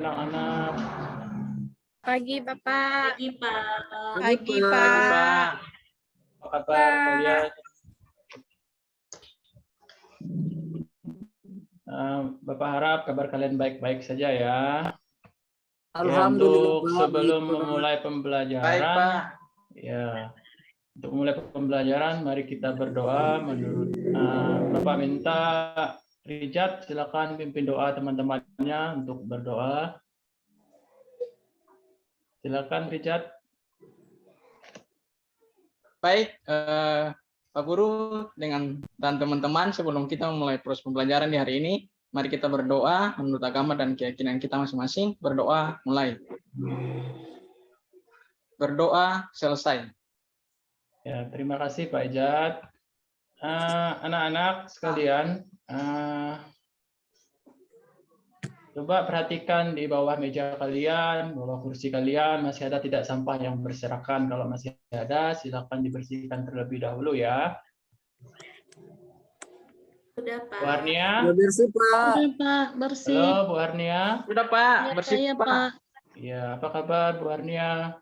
anak-anak. Pagi, Bapak. Pagi, Pak. Pagi, Pak. Apa kabar kalian? Bapak harap kabar kalian baik-baik saja ya. Alhamdulillah. Untuk sebelum memulai pembelajaran, Baik, Pak. Ya, untuk memulai pembelajaran, mari kita berdoa. Menurut Bapak minta Rijat, silakan pimpin doa teman-temannya untuk berdoa. Silakan Rijat. Baik, Pak Guru dan teman-teman, sebelum kita memulai proses pembelajaran di hari ini, mari kita berdoa menurut agama dan keyakinan kita masing-masing. Berdoa mulai. Berdoa selesai. Ya, terima kasih Pak Ijat. Anak-anak sekalian, coba perhatikan di bawah meja kalian, bawah kursi kalian, masih ada tidak sampah yang berserakan. Kalau masih ada, silakan dibersihkan terlebih dahulu ya. Sudah, Pak. Bu Arnia. Sudah bersih, Pak. Sudah, Pak. Bersih. Halo Bu Arnia. Sudah, Pak. Ya, Bersih, saya, Pak. Pak. Ya, apa kabar Bu Arnia?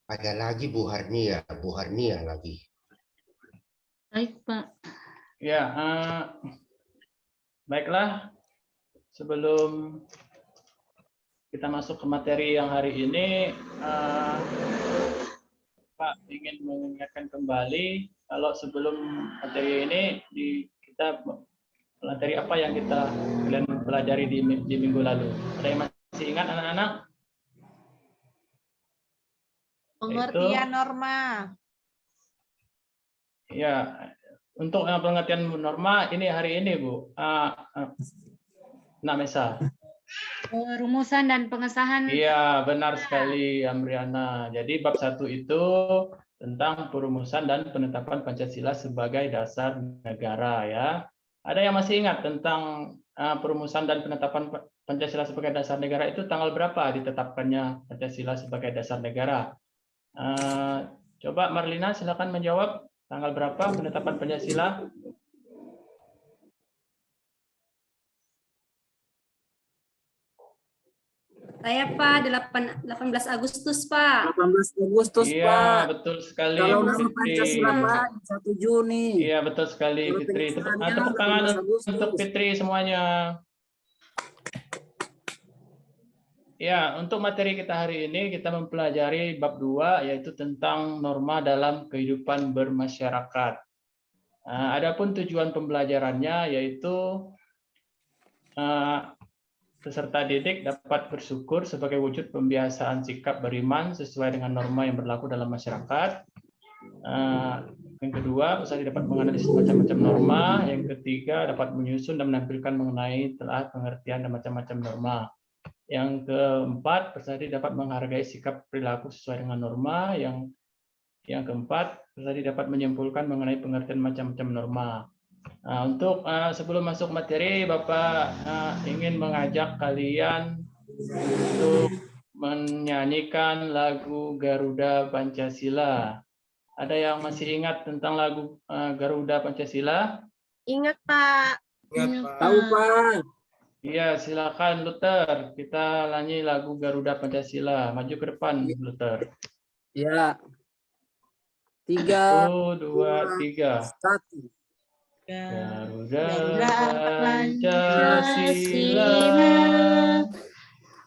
Ada lagi Bu Harnia lagi. Baik, Pak. Ya, baiklah. Sebelum kita masuk ke materi yang hari ini, Pak ingin mengingatkan kembali kalau sebelum materi ini kita materi apa yang kita kalian pelajari di minggu lalu. Ada yang masih ingat anak-anak? Pengertian norma. Ya, untuk pengertian norma ini hari ini Bu. Mesa. Rumusan dan pengesahan. Iya, benar sekali Amriana. Jadi bab 1 itu tentang perumusan dan penetapan Pancasila sebagai dasar negara ya. Ada yang masih ingat tentang perumusan dan penetapan Pancasila sebagai dasar negara itu tanggal berapa ditetapkannya Pancasila sebagai dasar negara? Coba Marlina silakan menjawab, tanggal berapa penetapan Pancasila? Saya Pak, 18 Agustus Pak. 18 Agustus, Iya, Pak. betul sekali. Kalau Bu nama Fitri. Pancasila, Pak, 1 Juni. Iya, betul sekali Kalau Fitri. pengesahannya Tepuk tangan 18 Agustus. untuk Fitri semuanya. Ya, untuk materi kita hari ini kita mempelajari bab 2 yaitu tentang norma dalam kehidupan bermasyarakat. Adapun tujuan pembelajarannya yaitu peserta didik dapat bersyukur sebagai wujud pembiasaan sikap beriman sesuai dengan norma yang berlaku dalam masyarakat. Yang kedua, peserta dapat menganalisis macam-macam norma. Yang ketiga, dapat menyusun dan menampilkan mengenai telah pengertian dan macam-macam norma. Yang keempat, peserta dapat menghargai sikap perilaku sesuai dengan norma. Yang keempat, peserta dapat menyimpulkan mengenai pengertian macam-macam norma. Untuk sebelum masuk materi, Bapak ingin mengajak kalian untuk menyanyikan lagu Garuda Pancasila. Ada yang masih ingat tentang lagu Garuda Pancasila? Ingat, Pak. Tahu, Pak. Iya, silakan Luther. Kita nyanyi lagu Garuda Pancasila. Maju ke depan, Luther. Ya. 3, 1, 2, 3. 1. Garuda Pancasila,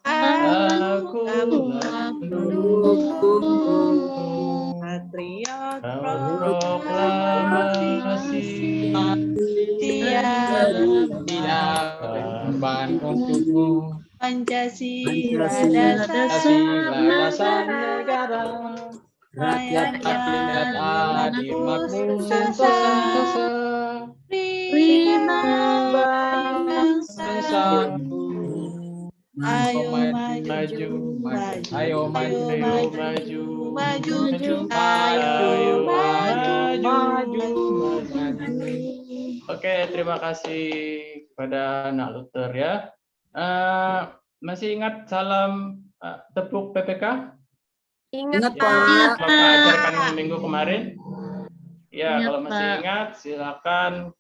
aku mendukung Patriot proklamasi Tidak berban untukmu. Pancasila Dasar negara. Rakyat adil makmur sentosa. prima Bangsaku. Ayo maju, maju, Ayo maju, maju, maju, ayo maju. maju. Oke, terima kasih kepada Nak Luther ya. Masih ingat salam tepuk PPK? Ingat, Ingat, Pak. Pak. Bapak ajarkan minggu kemarin. Ya, Ingat, kalau masih Pak. ingat, silakan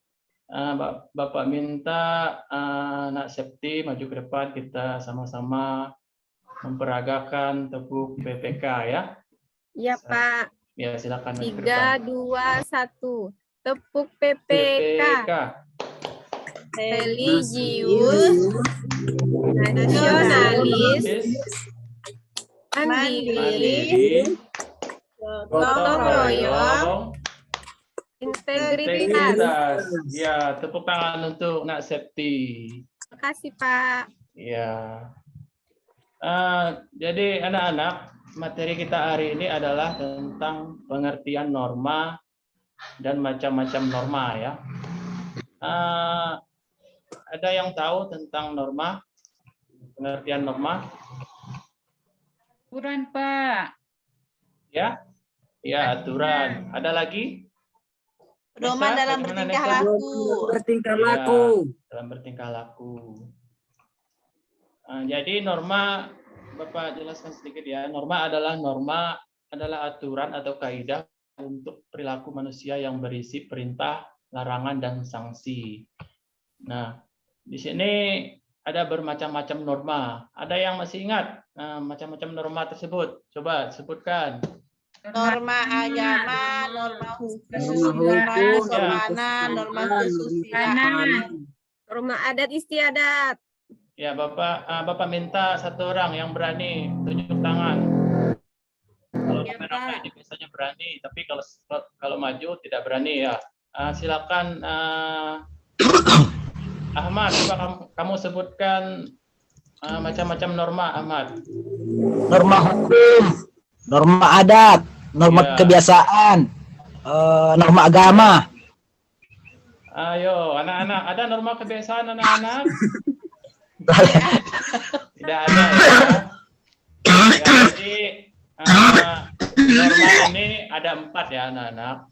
Bapak minta Nak Septi maju ke depan, kita sama-sama memperagakan tepuk PPK ya. Ya, Pak. Ya, silakan maju ke depan. 3, 2, 1. Tepuk PPK. Religius, nasionalis, mandiri, gotong royong, integritas. Ya, tepuk tangan untuk Nak Septi. Terima kasih, Pak. Ya. Jadi anak-anak, materi kita hari ini adalah tentang pengertian norma dan macam-macam norma ya. Ada yang tahu tentang norma? Pengertian norma? Aturan, Pak. Ya? Ya, aturan. Ada lagi? Pedoman Nesa, dalam bagaimana, bertingkah Nesa? laku. Bertingkah Ya, laku. dalam bertingkah laku. Jadi norma, Bapak jelaskan sedikit ya. Norma adalah aturan atau kaidah untuk perilaku manusia yang berisi perintah, larangan, dan sanksi. Nah, di sini ada bermacam-macam norma. Ada yang masih ingat macam-macam norma tersebut? Coba sebutkan. Norma agama, norma hukum, Norma norma hukum, kesopanan, norma kesusilaan. Norma adat istiadat. Ya, Bapak minta satu orang yang berani tunjuk tangan. Kalau Ya, kamera Pak. ini biasanya berani, tapi kalau maju tidak berani ya. Silakan Ahmad, coba kamu sebutkan macam-macam norma, Ahmad. Norma hukum, norma adat, norma Ya. kebiasaan, norma agama. Ayo, anak-anak, ada norma kebiasaan anak-anak? Tidak ada ya. Ya, jadi norma ini ada 4 ya anak-anak.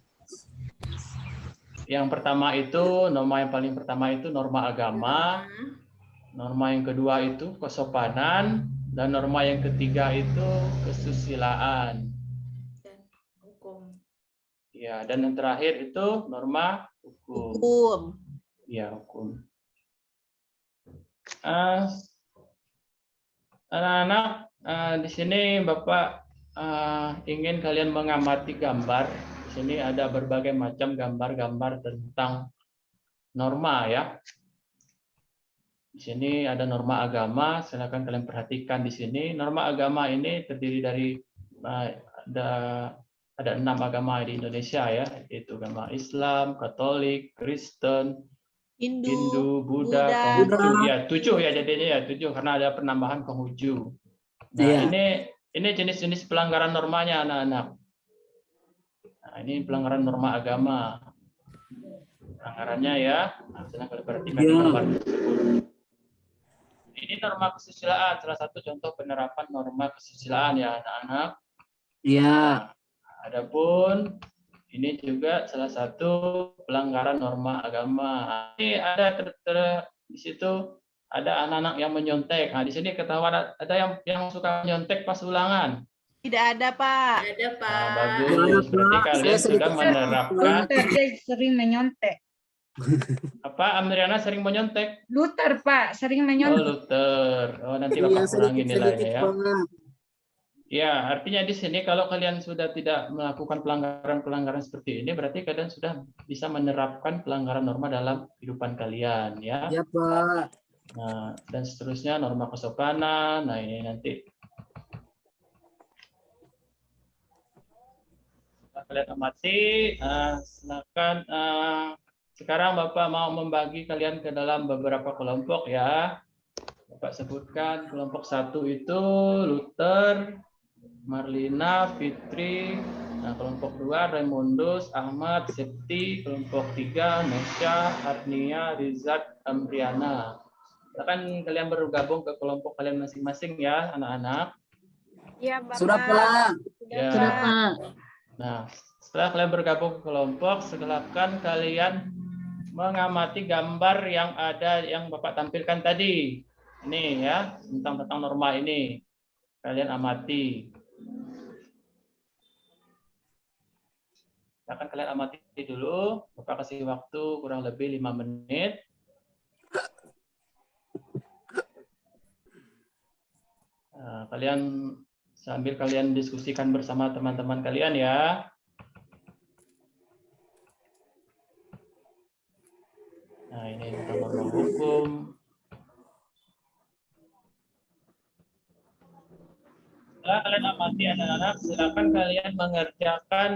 Yang pertama itu, norma yang paling pertama itu norma agama. Norma yang kedua itu kesopanan. Dan norma yang ketiga itu kesusilaan. Ya, dan yang terakhir itu norma hukum. Hukum. Ya, hukum. Anak-anak, di sini Bapak ingin kalian mengamati gambar. Di sini ada berbagai macam gambar-gambar tentang norma ya. Di sini ada norma agama, silakan kalian perhatikan di sini. Norma agama ini terdiri dari ada 6 agama di Indonesia ya, yaitu agama Islam, Katolik, Kristen, Hindu, Buddha, Konghucu. Ya, 7 ya jadinya ya, 7 karena ada penambahan Konghucu. Nah, Iya. ini jenis-jenis pelanggaran normanya anak-anak. Nah, ini pelanggaran norma agama. Pelanggarannya ya, nah, silahkan kalian perhatikan di gambar tersebut. Ini norma kesusilaan, salah satu contoh penerapan norma kesusilaan ya anak-anak. Iya. Adapun ini juga salah satu pelanggaran norma agama. Ini ada di situ ada anak-anak yang menyontek. Nah, di sini ketahuan ada yang suka menyontek pas ulangan. Tidak ada, Pak. Ada, Nah, Pak. bagus. Berarti kalian sudah menerapkan Luther sering menyontek. apa? Amriana sering menyontek. Luther, Pak, sering Oh, menyontek. Luther. Oh, nanti Bapak kurangi nilainya ya. Ya, artinya di sini kalau kalian sudah tidak melakukan pelanggaran-pelanggaran seperti ini, berarti kalian sudah bisa menerapkan pelanggaran norma dalam kehidupan kalian, ya. Ya, Pak. Nah, dan seterusnya norma kesopanan. Nah, ini nanti kalian amati. Silakan. Sekarang Bapak mau membagi kalian ke dalam beberapa kelompok ya. Bapak sebutkan kelompok 1 itu Luther, Marlina, Fitri. Nah, kelompok 2 Raimundus, Ahmad, Septi. Kelompok 3 Nesya, Arnia, Rizat, Amriana. Silakan kalian bergabung ke kelompok kalian masing-masing ya, anak-anak. Ya, Bapak. Sudah, Pak. Ya. Sudah, Pak. Nah, setelah kalian bergabung ke kelompok, silakan kalian mengamati gambar yang ada yang Bapak tampilkan tadi. Ini ya, tentang norma ini. Kalian amati. Silakan kalian amati dulu. Bapak kasih waktu kurang lebih 5 menit. Kalian sambil kalian diskusikan bersama teman-teman kalian ya. Nah, ini tentang norma hukum. Setelah kalian amati anak-anak, silakan kalian mengerjakan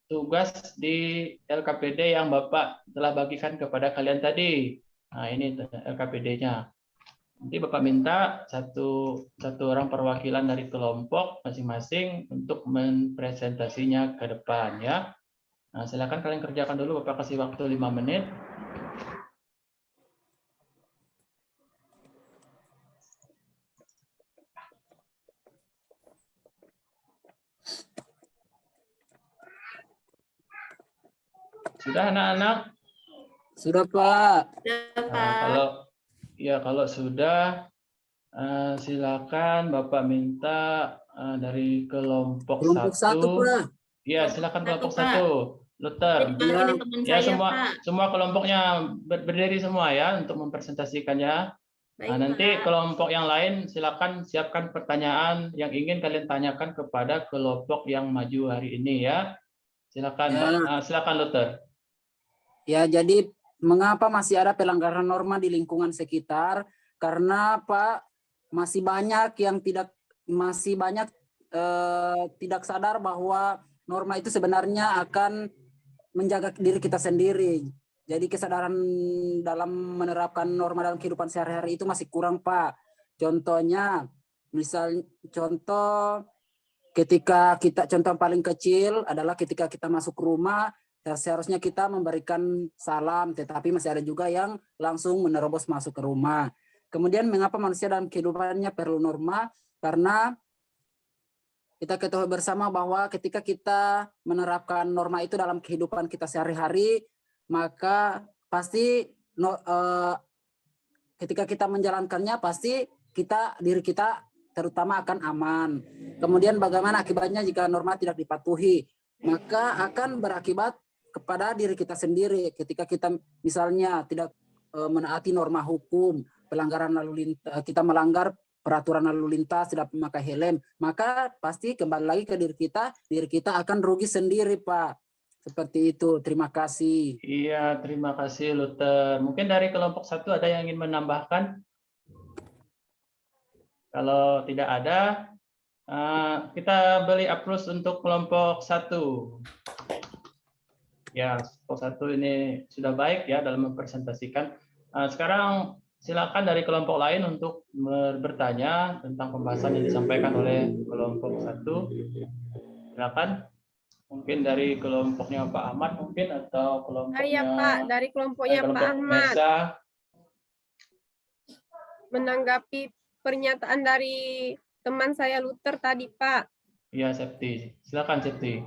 tugas di LKPD yang Bapak telah bagikan kepada kalian tadi. Nah, ini LKPD-nya. Nanti Bapak minta satu orang perwakilan dari kelompok masing-masing untuk mempresentasinya ke depan ya. Nah, silakan kalian kerjakan dulu. Bapak kasih waktu 5 menit. Sudah anak-anak? Sudah, Pak. Nah, kalau sudah, silakan Bapak minta dari kelompok satu, Pak. Iya, silakan kelompok Pak. 1. Luther. Ini teman Ya, saya, Pak. semua kelompoknya berdiri semua ya untuk mempresentasikannya. Nah, nanti kelompok yang lain silakan siapkan pertanyaan yang ingin kalian tanyakan kepada kelompok yang maju hari ini ya. Silakan, Ya. silakan Luther. Ya, jadi mengapa masih ada pelanggaran norma di lingkungan sekitar? Karena Pak, masih banyak yang tidak sadar bahwa norma itu sebenarnya akan menjaga diri kita sendiri. Jadi kesadaran dalam menerapkan norma dalam kehidupan sehari-hari itu masih kurang, Pak. Contohnya, contoh yang paling kecil adalah ketika kita masuk rumah, seharusnya kita memberikan salam, tetapi masih ada juga yang langsung menerobos masuk ke rumah. Kemudian mengapa manusia dalam kehidupannya perlu norma? Karena kita ketahui bersama bahwa ketika kita menerapkan norma itu dalam kehidupan kita sehari-hari, maka pasti ketika kita menjalankannya pasti diri kita terutama akan aman. Kemudian bagaimana akibatnya jika norma tidak dipatuhi? Maka akan berakibat kepada diri kita sendiri. Ketika kita misalnya tidak menaati norma hukum, pelanggaran lalu lintas, kita melanggar peraturan lalu lintas, tidak memakai helm, maka pasti kembali lagi ke diri kita akan rugi sendiri, Pak. Seperti itu. Terima kasih. Iya, terima kasih Luther. Mungkin dari kelompok 1 ada yang ingin menambahkan? Kalau tidak ada, kita beri aplaus untuk kelompok 1. Ya, kelompok 1 ini sudah baik ya dalam mempresentasikan. Sekarang silakan dari kelompok lain untuk bertanya tentang pembahasan yang disampaikan oleh kelompok 1. Silakan. Mungkin dari kelompoknya Pak Ahmad mungkin atau kelompoknya Iya Pak, dari kelompoknya Pak Ahmad. Nesa. Menanggapi pernyataan dari teman saya Luther tadi, Pak. Iya, Septi. Silakan Septi.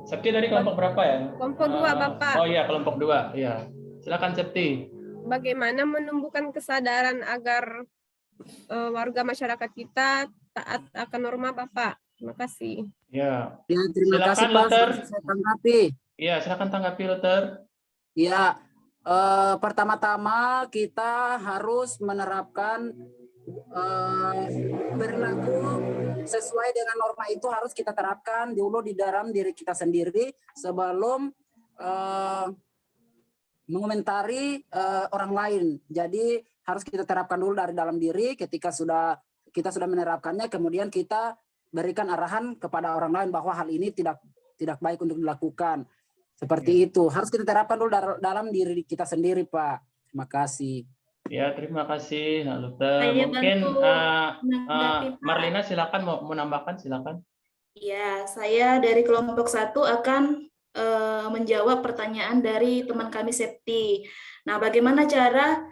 Septi dari kelompok berapa ya? Kelompok 2, Bapak. Oh iya, kelompok 2. Iya. Silakan Septi. Bagaimana menumbuhkan kesadaran agar warga masyarakat kita taat akan norma, Bapak? Terima kasih. Ya. Ya, terima Silakan, kasih, Pak. Luther. Saya tanggapi. Iya, silakan tanggapi Luther. Ya, pertama-tama kita harus menerapkan berlaku sesuai dengan norma itu harus kita terapkan dulu di dalam diri kita sendiri sebelum mengomentari orang lain. Jadi harus kita terapkan dulu dari dalam diri. Ketika kita sudah menerapkannya, kemudian kita berikan arahan kepada orang lain bahwa hal ini tidak baik untuk dilakukan. Seperti itu. Harus kita terapkan dulu dalam diri kita sendiri, Pak. Terima kasih. Ya, terima kasih, Nak Luther. Saya Mungkin menanggapi, Pak. Marlina silakan mau menambahkan, silakan. Ya, saya dari kelompok 1 akan menjawab pertanyaan dari teman kami Septi. Nah, bagaimana cara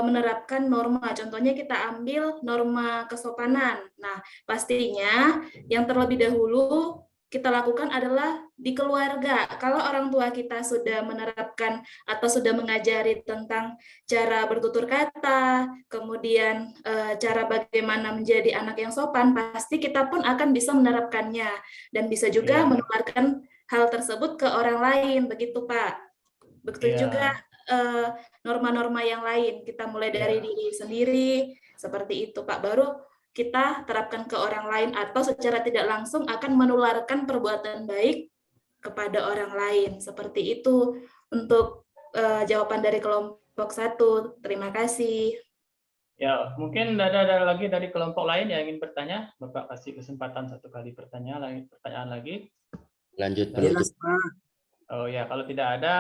menerapkan norma? Contohnya kita ambil norma kesopanan. Nah, pastinya yang terlebih dahulu kita lakukan adalah di keluarga. Kalau orang tua kita sudah menerapkan atau sudah mengajari tentang cara bertutur kata, kemudian cara bagaimana menjadi anak yang sopan, pasti kita pun akan bisa menerapkannya dan bisa juga menularkan hal tersebut ke orang lain, begitu Pak. Begitu Iya. juga norma-norma yang lain, kita mulai dari diri sendiri, seperti itu Pak, baru kita terapkan ke orang lain atau secara tidak langsung akan menularkan perbuatan baik kepada orang lain, seperti itu untuk jawaban dari kelompok 1. Terima kasih. Ya, mungkin ada lagi dari kelompok lain yang ingin bertanya. Bapak kasih kesempatan 1 kali pertanyaan lagi. Lanjut Jelas, penutup. Pak. Oh ya, kalau tidak ada,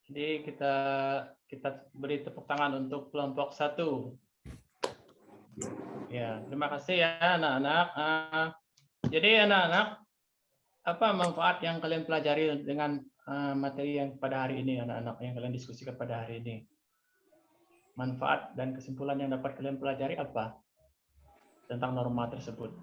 jadi kita beri tepuk tangan untuk kelompok 1. Ya, terima kasih ya anak-anak. Jadi anak-anak, apa manfaat yang kalian pelajari dengan materi yang pada hari ini, anak-anak yang kalian diskusikan pada hari ini? Manfaat dan kesimpulan yang dapat kalian pelajari apa tentang norma tersebut?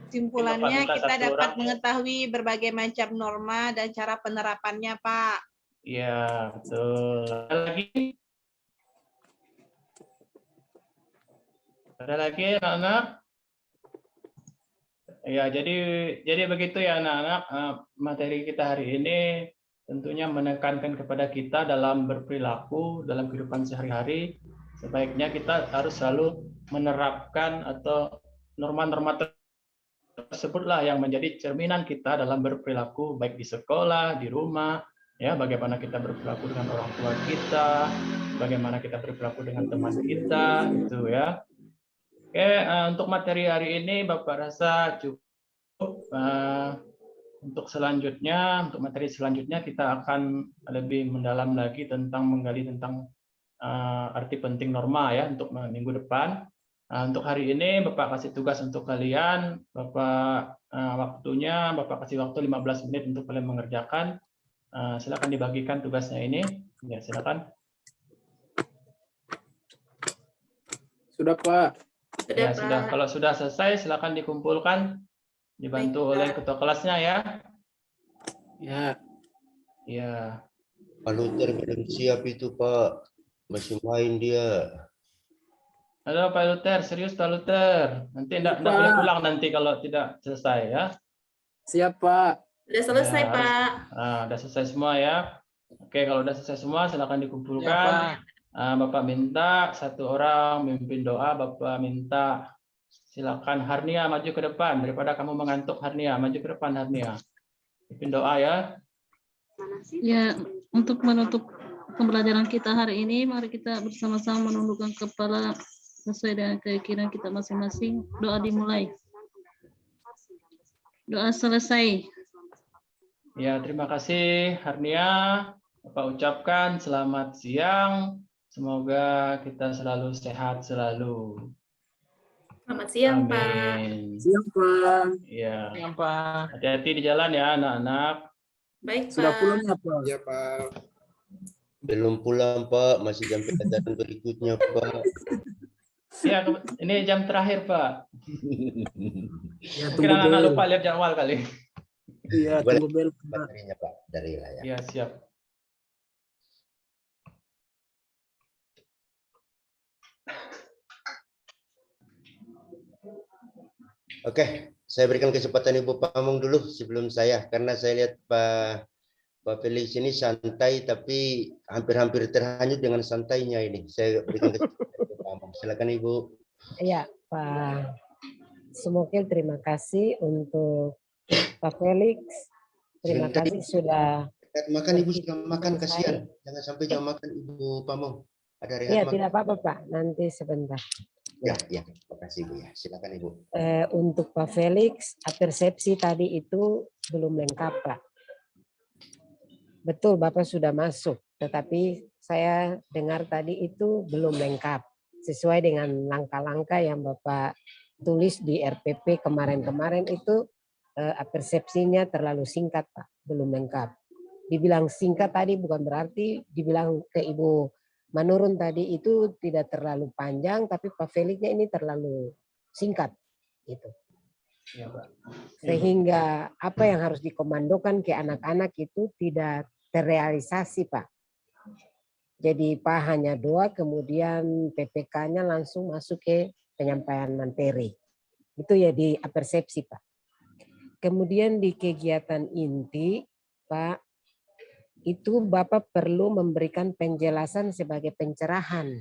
Kesimpulannya Bapak minta kita satu dapat orang, ya. mengetahui berbagai macam norma dan cara penerapannya, Pak. Iya, betul. Ada lagi? Ada lagi anak-anak? Ya, jadi begitu ya anak-anak, materi kita hari ini tentunya menekankan kepada kita dalam berperilaku, dalam kehidupan sehari-hari, sebaiknya kita harus selalu menerapkan atau norma-norma tersebutlah yang menjadi cerminan kita dalam berperilaku, baik di sekolah, di rumah, ya, bagaimana kita berperilaku dengan orang tua kita, bagaimana kita berperilaku dengan teman kita, gitu ya. Oke, untuk materi hari ini Bapak rasa cukup. Untuk materi selanjutnya kita akan lebih mendalam lagi tentang menggali tentang arti penting norma ya untuk minggu depan. Untuk hari ini Bapak kasih tugas untuk kalian, Bapak kasih waktu 15 menit untuk kalian mengerjakan. Silakan dibagikan tugasnya ini. Ya, silakan. Sudah, Pak. Ya, sudah. Kalau sudah selesai silakan dikumpulkan. Dibantu oleh ketua kelasnya ya. Ya. Ya. Pak Luther belum siap itu Pak, masih main dia. Halo Pak Luther, serius Pak Luther. Nanti enggak boleh pulang nanti kalau tidak selesai ya. Siap Pak. Sudah selesai Ya, Pak. Sudah selesai semua ya. Oke, kalau sudah selesai semua silakan dikumpulkan. Ya, Bapak minta 1 orang memimpin doa. Bapak minta silakan Harnia maju ke depan daripada kamu mengantuk. Harnia maju ke depan. Harnia pimpin doa ya. Ya, untuk menutup pembelajaran kita hari ini, mari kita bersama-sama menundukkan kepala sesuai dengan keyakinan kita masing-masing. Doa dimulai. Doa selesai. Ya, terima kasih Harnia. Bapak ucapkan selamat siang. Semoga kita selalu sehat selalu. Selamat siang, Amin. Pak. Siang, Pak. Iya. Siang, Pak. Hati-hati di jalan ya, anak-anak. Baik, Sudah Pak. pulang ya, Pak? Ya, Pak. Belum pulang, Pak. Masih jam pelajaran berikutnya, Pak. Iya, ini jam terakhir, Pak. Ya, Mungkin anak-anak lupa lihat jadwal kali. Iya, Boleh tunggu bel. materinya, Pak, dari layar. Iya, siap. Oke, saya berikan kesempatan Ibu Pamong dulu sebelum saya, karena saya lihat Pak Felix ini santai, tapi hampir-hampir terhanyut dengan santainya ini. Saya berikan kesempatan Ibu Pamong. Silakan Ibu. Ya, Pak Sumokil, terima kasih untuk Pak Felix. Terima kasih sudah makan Ibu, sudah makan, kasihan. Jangan sampai jam makan Ibu Pamong. Ada rehat ya, makan. tidak apa-apa Pak, nanti sebentar. Ya, terima kasih Bu ya. Silakan Ibu. Untuk Pak Felix, persepsi tadi itu belum lengkap Pak. Betul Bapak sudah masuk, tetapi saya dengar tadi itu belum lengkap. Sesuai dengan langkah-langkah yang Bapak tulis di RPP kemarin-kemarin itu, persepsinya terlalu singkat Pak, belum lengkap. Dibilang singkat tadi bukan berarti dibilang ke Ibu menurun tadi itu tidak terlalu panjang, tapi Pak Felixnya ini terlalu singkat, gitu. Ya, Pak. Sehingga apa yang harus dikomandokan ke anak-anak itu tidak terrealisasi, Pak. Jadi Pak hanya doa, kemudian PPK-nya langsung masuk ke penyampaian materi. Itu ya di persepsi, Pak. Kemudian di kegiatan inti, Pak, itu Bapak perlu memberikan penjelasan sebagai pencerahan.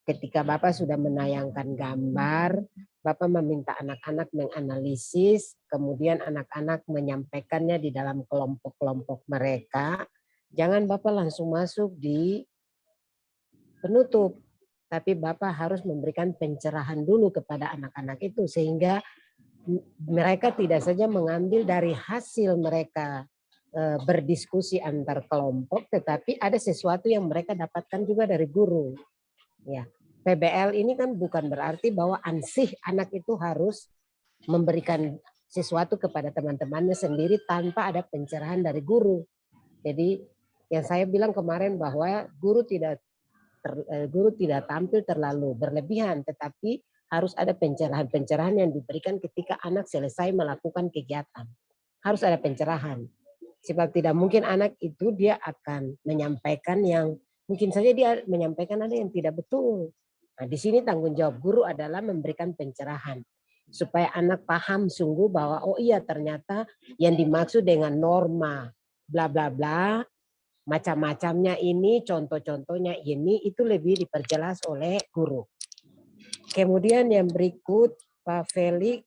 Ketika Bapak sudah menayangkan gambar, Bapak meminta anak-anak menganalisis, kemudian anak-anak menyampaikannya di dalam kelompok-kelompok mereka. Jangan Bapak langsung masuk di penutup, tapi Bapak harus memberikan pencerahan dulu kepada anak-anak itu sehingga mereka tidak saja mengambil dari hasil mereka berdiskusi antar kelompok, tetapi ada sesuatu yang mereka dapatkan juga dari guru. Ya, PBL ini kan bukan berarti bahwa ansih anak itu harus memberikan sesuatu kepada teman-temannya sendiri tanpa ada pencerahan dari guru. Jadi yang saya bilang kemarin bahwa guru tidak tampil terlalu berlebihan, tetapi harus ada pencerahan-pencerahan yang diberikan ketika anak selesai melakukan kegiatan. Harus ada pencerahan. Sebab tidak mungkin anak itu dia akan menyampaikan yang mungkin saja dia menyampaikan ada yang tidak betul. Nah, di sini tanggung jawab guru adalah memberikan pencerahan supaya anak paham sungguh bahwa oh iya ternyata yang dimaksud dengan norma bla bla bla macam-macamnya ini, contoh-contohnya ini itu lebih diperjelas oleh guru. Kemudian yang berikut Pak Felix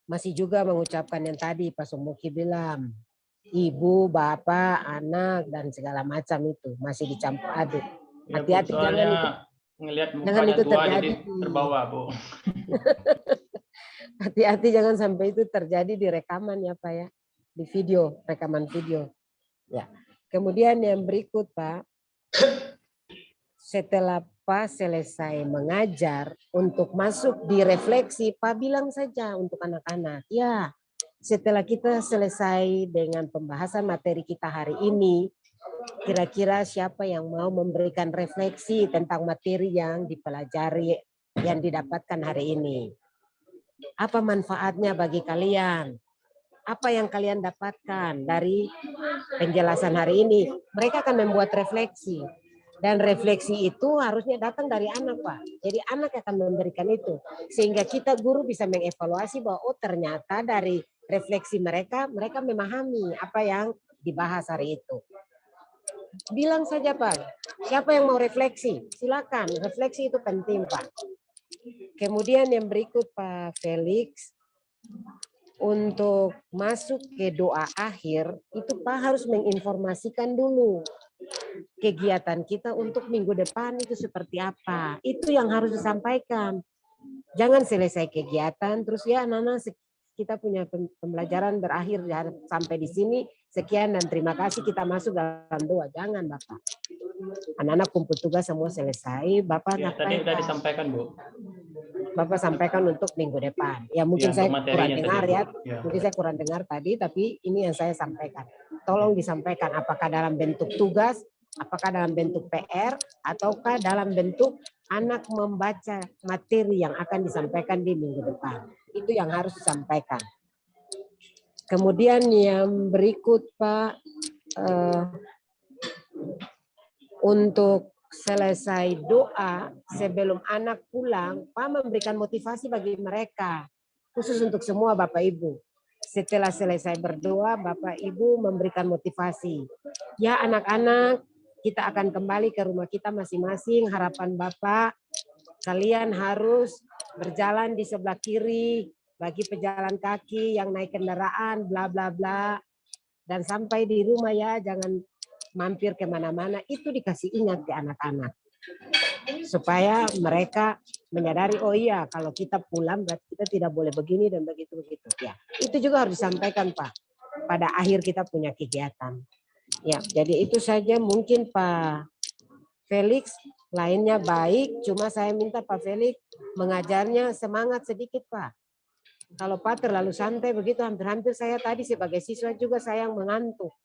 masih juga mengucapkan yang tadi Pak Somuki bilang, ibu, bapak, anak dan segala macam itu masih dicampur aduk. Hati-hati ya, jangan itu ngelihat jangan itu tua, terjadi. Jadi terbawa, Bu. Hati-hati jangan sampai itu terjadi di rekaman ya Pak ya, di video, rekaman video. Ya. Kemudian yang berikut Pak, setelah Pak selesai mengajar untuk masuk di refleksi, Pak bilang saja untuk anak-anak, ya setelah kita selesai dengan pembahasan materi kita hari ini, kira-kira siapa yang mau memberikan refleksi tentang materi yang dipelajari, yang didapatkan hari ini. Apa manfaatnya bagi kalian? Apa yang kalian dapatkan dari penjelasan hari ini? Mereka akan membuat refleksi. Dan refleksi itu harusnya datang dari anak, Pak. Jadi anak akan memberikan itu. Sehingga kita guru bisa mengevaluasi bahwa oh ternyata dari refleksi mereka, mereka memahami apa yang dibahas hari itu. Bilang saja, Pak. Siapa yang mau refleksi? Silakan. Refleksi itu penting, Pak. Kemudian yang berikut, Pak Felix. Untuk masuk ke doa akhir, itu Pak harus menginformasikan dulu kegiatan kita untuk minggu depan itu seperti apa. Itu yang harus disampaikan. Jangan selesai kegiatan, terus ya anak-anak kita punya pembelajaran berakhir sampai di sini, sekian dan terima kasih kita masuk dalam doa. Jangan Bapak. Anak-anak kumpul tugas semua selesai, Bapak Ya, tadi sudah disampaikan Bu. Bapak sampaikan untuk minggu depan. Ya mungkin saya kurang dengar ya. Mungkin saya kurang dengar tadi, tapi ini yang saya sampaikan. Tolong disampaikan apakah dalam bentuk tugas, apakah dalam bentuk PR, ataukah dalam bentuk anak membaca materi yang akan disampaikan di minggu depan. Itu yang harus disampaikan. Kemudian yang berikut Pak, untuk selesai doa sebelum anak pulang, Pak memberikan motivasi bagi mereka, khusus untuk semua Bapak Ibu. Setelah selesai berdoa, Bapak Ibu memberikan motivasi. Ya anak-anak, kita akan kembali ke rumah kita masing-masing. Harapan Bapak, kalian harus berjalan di sebelah kiri bagi pejalan kaki yang naik kendaraan, bla bla bla. Dan sampai di rumah ya, jangan mampir kemana-mana, itu dikasih ingat ke anak-anak supaya mereka menyadari oh iya kalau kita pulang berarti kita tidak boleh begini dan begitu ya. Itu juga harus disampaikan Pak pada akhir kita punya kegiatan ya. Jadi itu saja mungkin Pak Felix, lainnya baik, cuma saya minta Pak Felix mengajarnya semangat sedikit Pak. Kalau Pak terlalu santai begitu, hampir-hampir saya tadi sebagai siswa juga saya yang mengantuk.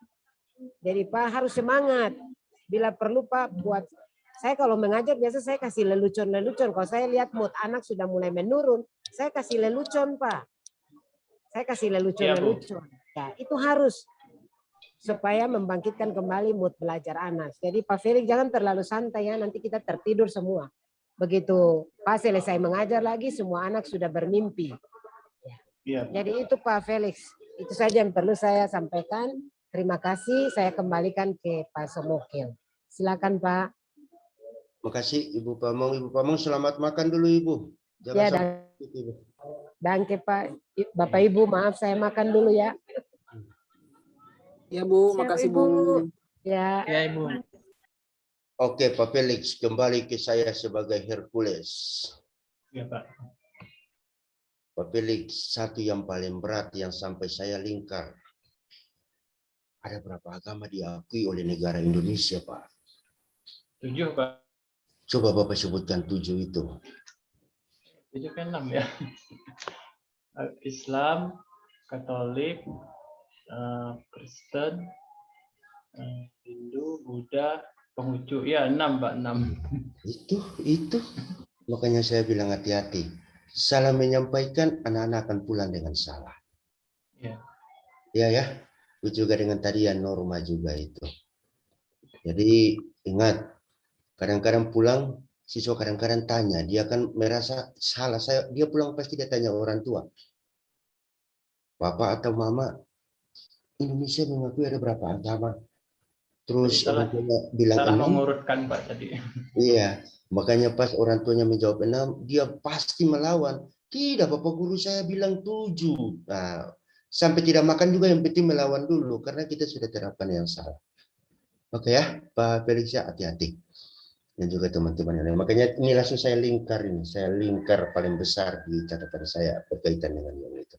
Jadi Pak harus semangat. Bila perlu Pak buat, saya kalau mengajar biasa saya kasih lelucon-lelucon. Kalau saya lihat mood anak sudah mulai menurun, saya kasih lelucon Pak. Saya kasih lelucon-lelucon. Ya, itu harus supaya membangkitkan kembali mood belajar anak. Jadi Pak Felix jangan terlalu santai ya, nanti kita tertidur semua. Begitu Pak selesai mengajar lagi, semua anak sudah bermimpi. Ya. Iya. Jadi itu Pak Felix, itu saja yang perlu saya sampaikan. Terima kasih, saya kembalikan ke Pak Somokil. Silakan Pak. Makasih Ibu Pamong. Ibu Pamong selamat makan dulu Ibu. Jangan Ya, sampai Ibu. Danke Pak. Bapak Ibu, maaf saya makan dulu ya. Ya Bu, Siap, makasih Ibu. Bu. Ya. Ya Ibu. Oke Pak Felix, kembali ke saya sebagai Hercules. Iya Pak. Pak Felix, satu yang paling berat yang sampai saya lingkar. Ada berapa agama diakui oleh negara Indonesia, Pak? 7 Pak. Coba Bapak sebutkan 7 itu. 7 kan 6 ya. Islam, Katolik, Kristen, Hindu, Buddha, Konghucu. Ya 6 Pak, 6. Itu. Makanya saya bilang hati-hati. Salah menyampaikan, anak-anak akan pulang dengan salah. Ya. Ya ya. Itu juga dengan tadi yang norma juga itu. Jadi ingat, kadang-kadang pulang, siswa kadang-kadang tanya, dia kan merasa salah. Dia pulang pasti dia tanya orang tua. Bapak atau mama, Indonesia mengakui ada berapa agama? Terus orang tuanya bilang salah 6. mengurutkan Pak tadi. Iya, makanya pas orang tuanya menjawab 6, dia pasti melawan. Tidak, Bapak guru saya bilang 7. Nah, sampai tidak makan juga yang penting melawan dulu, karena kita sudah terapkan yang salah. Oke ya, Pak Felix ya, hati-hati. Dan juga teman-teman yang lain. Makanya ini langsung saya lingkar ini. Saya lingkar paling besar di catatan saya berkaitan dengan yang itu.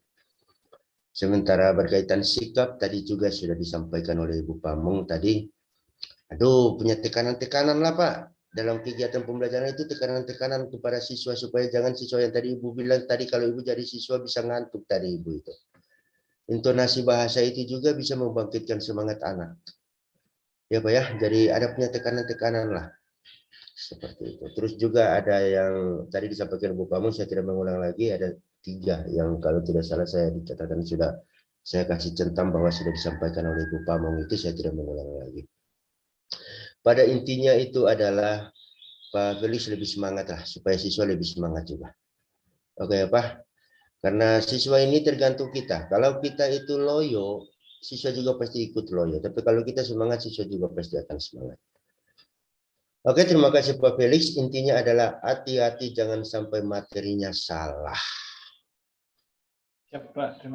Sementara berkaitan sikap, tadi juga sudah disampaikan oleh Ibu Pamong tadi. Aduh, punya tekanan-tekanan lah Pak. Dalam kegiatan pembelajaran itu tekanan-tekanan kepada siswa supaya jangan siswa yang tadi Ibu bilang tadi kalau Ibu jadi siswa bisa ngantuk tadi Ibu itu. Intonasi bahasa itu juga bisa membangkitkan semangat anak. Ya Pak ya, jadi ada punya tekanan-tekanan lah. Seperti itu. Terus juga ada yang tadi disampaikan Ibu Pamong, saya tidak mengulang lagi, ada 3 yang kalau tidak salah saya dicatatkan sudah saya kasih centang bahwa sudah disampaikan oleh Ibu Pamong, itu saya tidak mengulang lagi. Pada intinya itu adalah Pak Felix lebih semangat lah, supaya siswa lebih semangat juga. Oke ya Pak, karena siswa ini tergantung kita. Kalau kita itu loyo, siswa juga pasti ikut loyo. Tapi kalau kita semangat, siswa juga pasti akan semangat. Oke, terima kasih Pak Felix. Intinya adalah hati-hati jangan sampai materinya salah. Siap Pak. Terima